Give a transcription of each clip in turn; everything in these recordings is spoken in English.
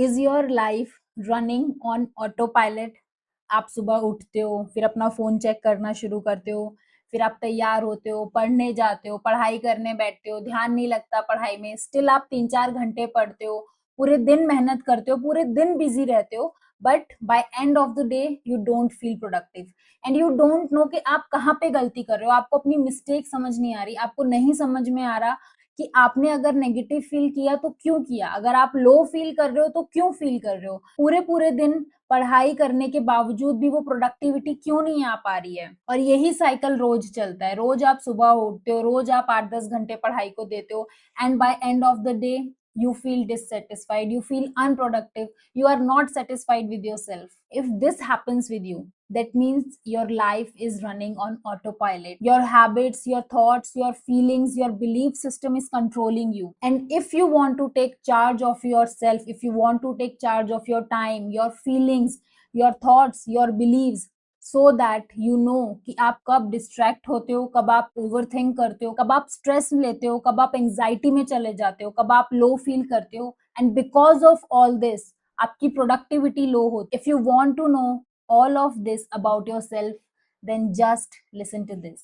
Is your life running on auto pilot? आप सुबह उठते हो, फिर अपना फोन चेक करना शुरू करते हो, फिर आप तैयार होते हो, पढ़ने जाते हो, पढ़ाई करने बैठते हो, ध्यान नहीं लगता पढ़ाई में, स्टिल आप 3-4 घंटे पढ़ते हो, पूरे दिन मेहनत करते हो, पूरे दिन बिजी रहते हो, but by end of the day you don't feel productive and you don't know कि आप कहाँ पे गलती कर रहे हो। आपको अपनी मिस्टेक समझ नहीं आ रही, आपको नहीं समझ में आ रहा कि आपने अगर नेगेटिव फील किया तो क्यों किया, अगर आप लो फील कर रहे हो तो क्यों फील कर रहे हो, पूरे पूरे दिन पढ़ाई करने के बावजूद भी वो प्रोडक्टिविटी क्यों नहीं आ पा रही है। और यही साइकिल रोज चलता है, रोज आप सुबह उठते हो, रोज आप 8-10 घंटे पढ़ाई को देते हो, and by end of the day you feel dissatisfied, you feel unproductive, you are not satisfied with yourself. If this happens with you, that means your life is running on autopilot. Your habits, your thoughts, your feelings, your belief system is controlling you. And if you want to take charge of yourself, if you want to take charge of your time, your feelings, your thoughts, your beliefs, so that you know कि आप कब distract होते हो, कब आप over think करते हो, कब आप स्ट्रेस लेते हो, कब आप एंजाइटी में चले जाते हो, कब आप लो फील करते हो, and because of all this आपकी प्रोडक्टिविटी लो होती है। If you want to know all of this about yourself, then just listen to this.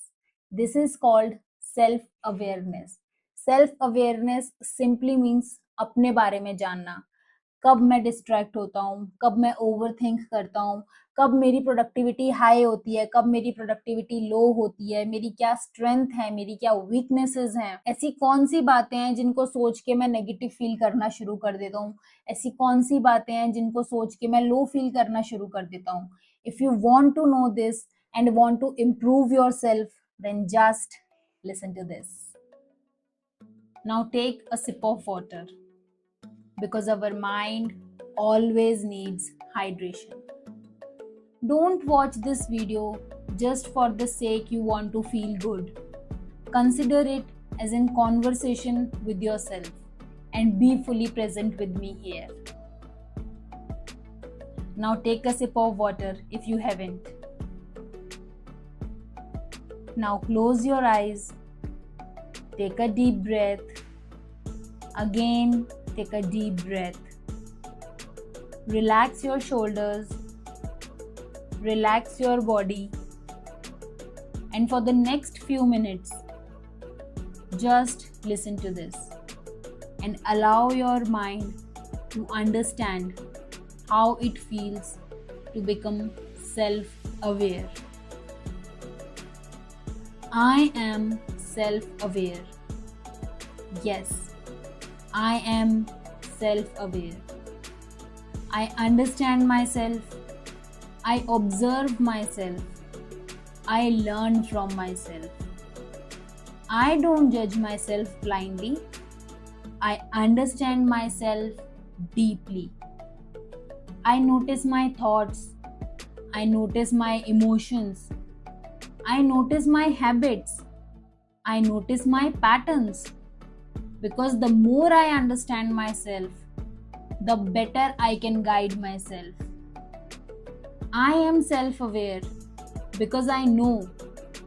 This is called self awareness. Self awareness simply means अपने बारे में जानना, कब मैं distract होता हूँ, कब मैं ओवर थिंक करता हूँ, कब मेरी प्रोडक्टिविटी हाई होती है, कब मेरी प्रोडक्टिविटी लो होती है, मेरी क्या स्ट्रेंथ है, मेरी क्या वीकनेसेस हैं, ऐसी कौन सी बातें हैं जिनको सोच के मैं नेगेटिव फील करना शुरू कर देता हूँ, ऐसी कौन सी बातें हैं जिनको सोच के मैं लो फील करना शुरू कर देता हूँ। If you want to know this and want to improve yourself, then just listen to this. Now take a sip of water, because our mind always needs hydration. Don't watch this video just for the sake you want to feel good. Consider it as a conversation with yourself and be fully present with me here. Now take a sip of water if you haven't. Now close your eyes. Take a deep breath. Again, take a deep breath. Relax your shoulders. Relax your body. And for the next few minutes, just listen to this and allow your mind to understand how it feels to become self-aware. I am self-aware. Yes, I am self-aware. I understand myself. I observe myself. I learn from myself. I don't judge myself blindly. I understand myself deeply. I notice my thoughts. I notice my emotions. I notice my habits. I notice my patterns. Because the more I understand myself, the better I can guide myself. I am self-aware because I know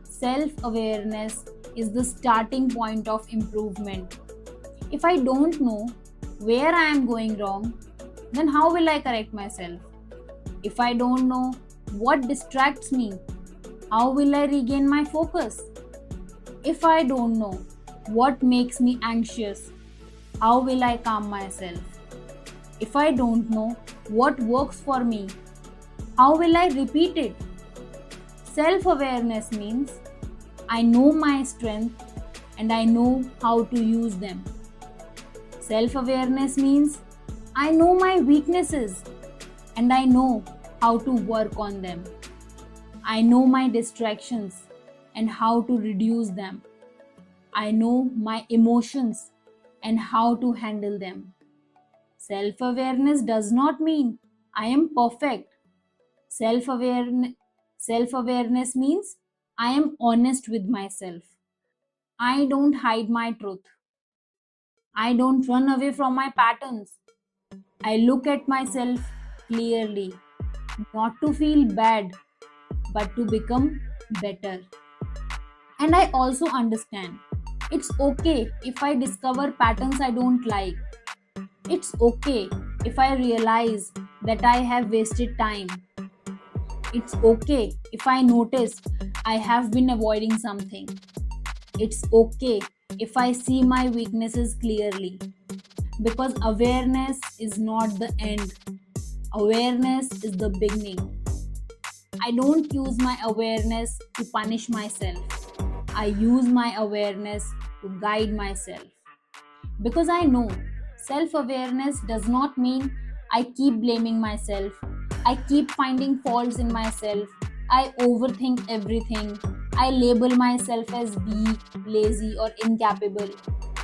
self-awareness is the starting point of improvement. If I don't know where I am going wrong, then how will I correct myself? If I don't know what distracts me, how will I regain my focus? If I don't know what makes me anxious, how will I calm myself? If I don't know what works for me, how will I repeat it? Self-awareness means I know my strength and I know how to use them. Self-awareness means I know my weaknesses and I know how to work on them. I know my distractions and how to reduce them. I know my emotions and how to handle them. Self-awareness does not mean I am perfect. Self-awareness means I am honest with myself. I don't hide my truth. I don't run away from my patterns. I look at myself clearly, not to feel bad, but to become better. And I also understand it's okay if I discover patterns I don't like. It's okay if I realize that I have wasted time. It's okay if I notice I have been avoiding something. It's okay if I see my weaknesses clearly. Because awareness is not the end, awareness is the beginning. I don't use my awareness to punish myself. I use my awareness to guide myself. Because I know self awareness does not mean I keep blaming myself, I keep finding faults in myself, I overthink everything, I label myself as weak, lazy, or incapable.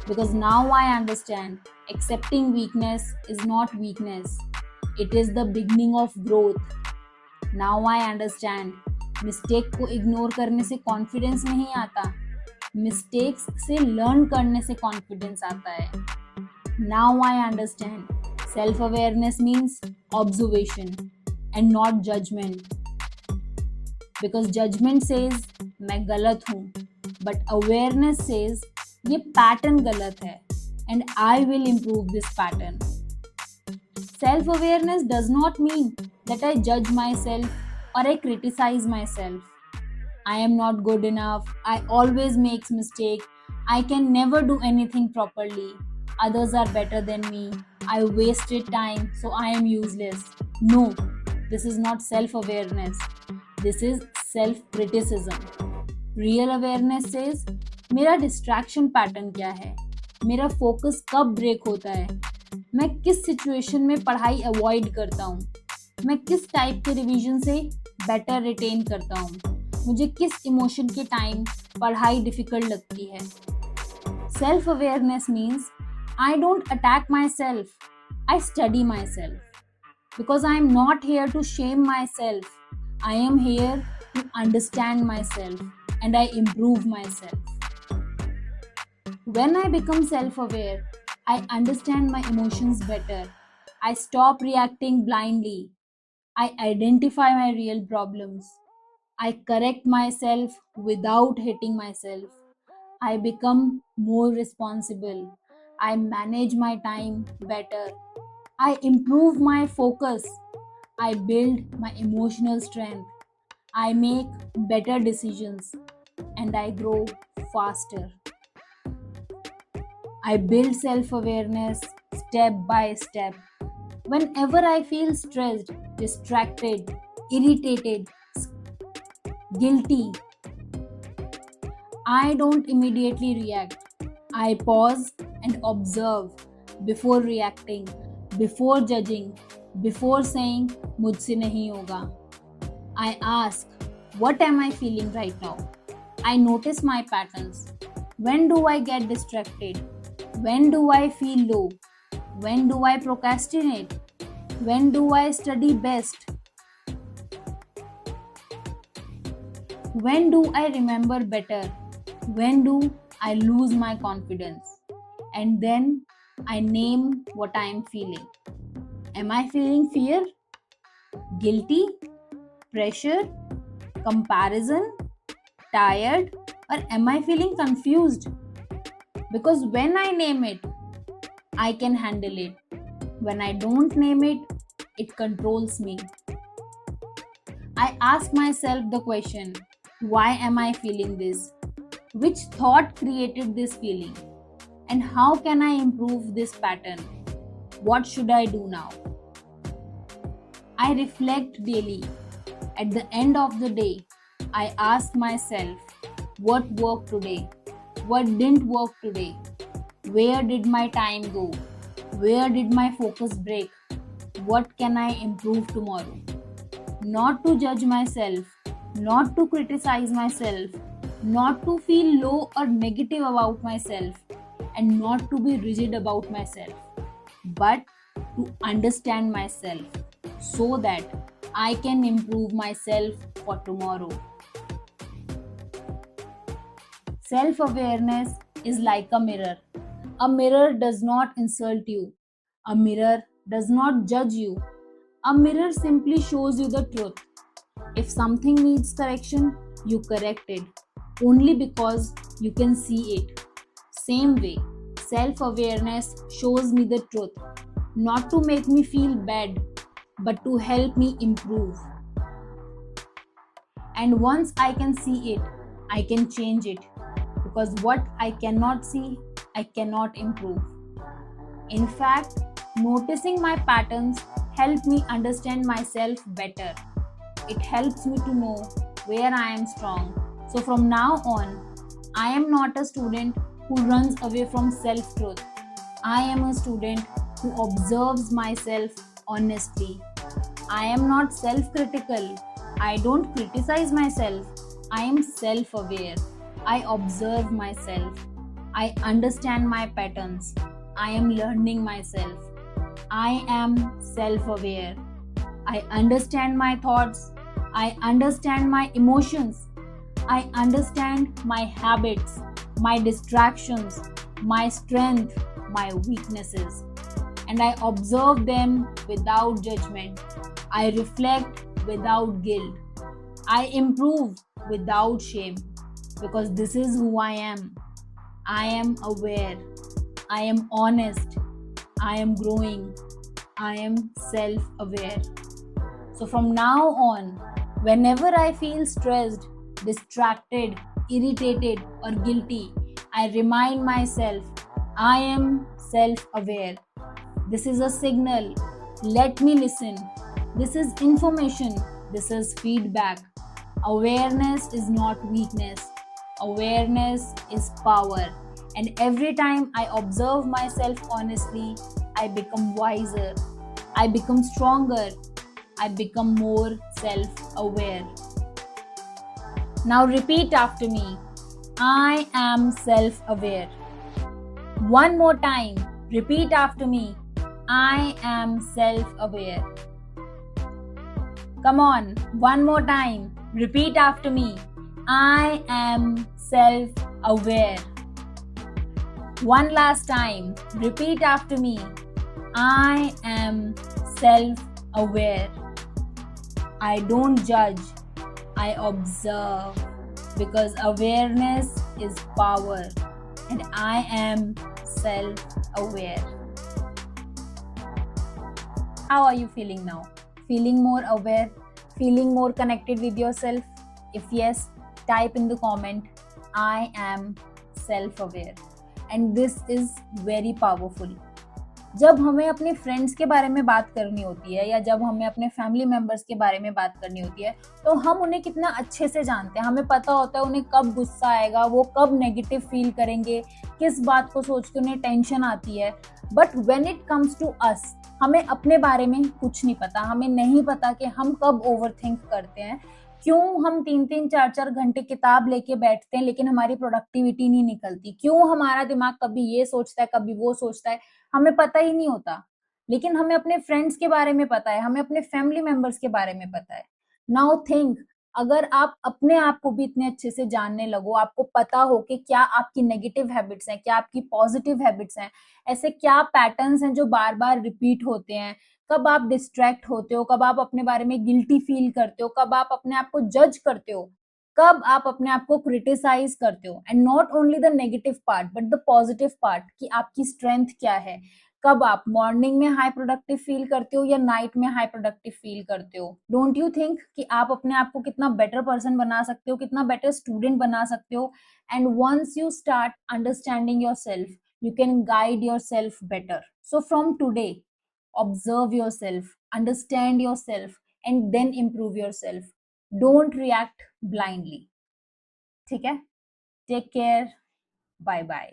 Because now I understand accepting weakness is not weakness, it is the beginning of growth. Now I understand mistake को ignore करने से confidence नहीं आता, mistakes से learn करने से confidence आता है. Now I understand self awareness means observation and not judgement. Because judgement says मैं गलत हूँ, बट अवेयरनेस सेज ये पैटर्न गलत है and I will improve this pattern. Self-awareness does not mean that I judge myself or I criticize myself. I am not good enough. I always make mistakes. I can never do anything properly. Others are better than me. I wasted time, so I am useless. No, this is not self-awareness. This is self-criticism. Real awareness says, मेरा distraction pattern क्या है? मेरा focus कब break होता है? मैं किस situation में पढ़ाई अवॉइड करता हूँ, मैं किस टाइप के रिवीजन से बेटर रिटेन करता हूँ, मुझे किस इमोशन के टाइम पढ़ाई डिफिकल्ट लगती है. Self awareness means I don't attack myself, I study myself. Because I am not here to shame myself, I am here to understand myself and I improve myself. When I become self-aware, I understand my emotions better. I stop reacting blindly. I identify my real problems. I correct myself without hating myself. I become more responsible. I manage my time better. I improve my focus. I build my emotional strength. I make better decisions and I grow faster. I build self-awareness step by step. Whenever I feel stressed, distracted, irritated, guilty, I don't immediately react. I pause and observe before reacting, before judging, before saying मुझसे नहीं होगा. I ask, what am I feeling right now? I notice my patterns. When do I get distracted? When do I feel low? When do I procrastinate? When do I study best? When do I remember better? When do I lose my confidence? And then I name what I am feeling. Am I feeling fear? Guilty? Pressure? Comparison? Tired? Or am I feeling confused? Because when I name it, I can handle it. When I don't name it, it controls me. I ask myself the question, why am I feeling this? Which thought created this feeling? And how can I improve this pattern? What should I do now? I reflect daily. At the end of the day, I ask myself, what worked today? What didn't work today? Where did my time go? Where did my focus break? What can I improve tomorrow? Not to judge myself, not to criticize myself, not to feel low or negative about myself, and not to be rigid about myself, but to understand myself so that I can improve myself for tomorrow. Self-awareness is like a mirror. A mirror does not insult you. A mirror does not judge you. A mirror simply shows you the truth. If something needs correction, you correct it only because you can see it. Same way, self-awareness shows me the truth. not to make me feel bad, but to help me improve. And once I can see it, I can change it. Because what I cannot see, I cannot improve. In fact, noticing my patterns help me understand myself better. It helps me to know where I am strong. So from now on, I am not a student who runs away from self truth. I am a student who observes myself honestly. I am not self critical. I don't criticize myself. I am self aware. I observe myself. I understand my patterns. I am learning myself. I am self aware. I understand my thoughts. I understand my emotions. I understand my habits, my distractions, my strength, my weaknesses. And I observe them without judgment. I reflect without guilt. I improve without shame because this is who I am. I am aware. I am honest. I am growing. I am self aware. So from now on, whenever I feel stressed, distracted, irritated, or guilty, I remind myself I am self aware. This is a signal. Let me listen. This is information. This is feedback. Awareness is not weakness. Awareness is power. And every time I observe myself honestly, I become wiser. I become stronger. I become more self aware. Now repeat after me. I am self aware. One more time. Repeat after me. I am self aware. Come on, one more time. Repeat after me. I am self aware. One last time. Repeat after me. I am self aware. I don't judge, I observe because awareness is power and I am self aware. How are you feeling now? Feeling more aware? Feeling more connected with yourself? If yes, type in the comment, I am self aware. And this is very powerful. जब हमें अपने friends के बारे में बात करनी होती है या जब हमें अपने फैमिली मेंबर्स के बारे में बात करनी होती है तो हम उन्हें कितना अच्छे से जानते हैं, हमें पता होता है उन्हें कब गुस्सा आएगा, वो कब नेगेटिव फील करेंगे, किस बात को सोच के उन्हें टेंशन आती है. But when it comes to us, हमें अपने बारे में कुछ नहीं पता. हमें नहीं पता कि हम कब ओवरथिंक करते हैं, क्यों हम 3-3 4-4 घंटे किताब लेके बैठते हैं लेकिन हमारी प्रोडक्टिविटी नहीं निकलती, क्यों हमारा दिमाग कभी ये सोचता है कभी वो सोचता है, हमें पता ही नहीं होता. लेकिन हमें अपने फ्रेंड्स के बारे में पता है, हमें अपने फैमिली मेंबर्स के बारे में पता है. नाउ थिंक, अगर आप अपने आप को भी इतने अच्छे से जानने लगो, आपको पता हो कि क्या आपकी नेगेटिव हैबिट्स हैं, क्या आपकी पॉजिटिव हैबिट्स हैं, ऐसे क्या पैटर्न्स हैं जो बार बार रिपीट होते हैं, कब आप डिस्ट्रैक्ट होते हो, कब आप अपने बारे में गिल्टी फील करते हो, कब आप अपने आप को जज करते हो, कब आप अपने आप को क्रिटिसाइज करते हो. And not only the negative part but the positive part कि आपकी स्ट्रेंथ क्या है, कब आप मॉर्निंग में हाई प्रोडक्टिव फील करते हो या नाइट में हाई प्रोडक्टिव फील करते हो. डोंट यू थिंक कि आप अपने आप को कितना बेटर पर्सन बना सकते हो, कितना बेटर स्टूडेंट बना सकते हो. And once you start understanding yourself, you can guide yourself better. So from today, observe yourself, understand yourself, and then improve yourself. Don't react blindly. ठीक है? Take care. Bye bye.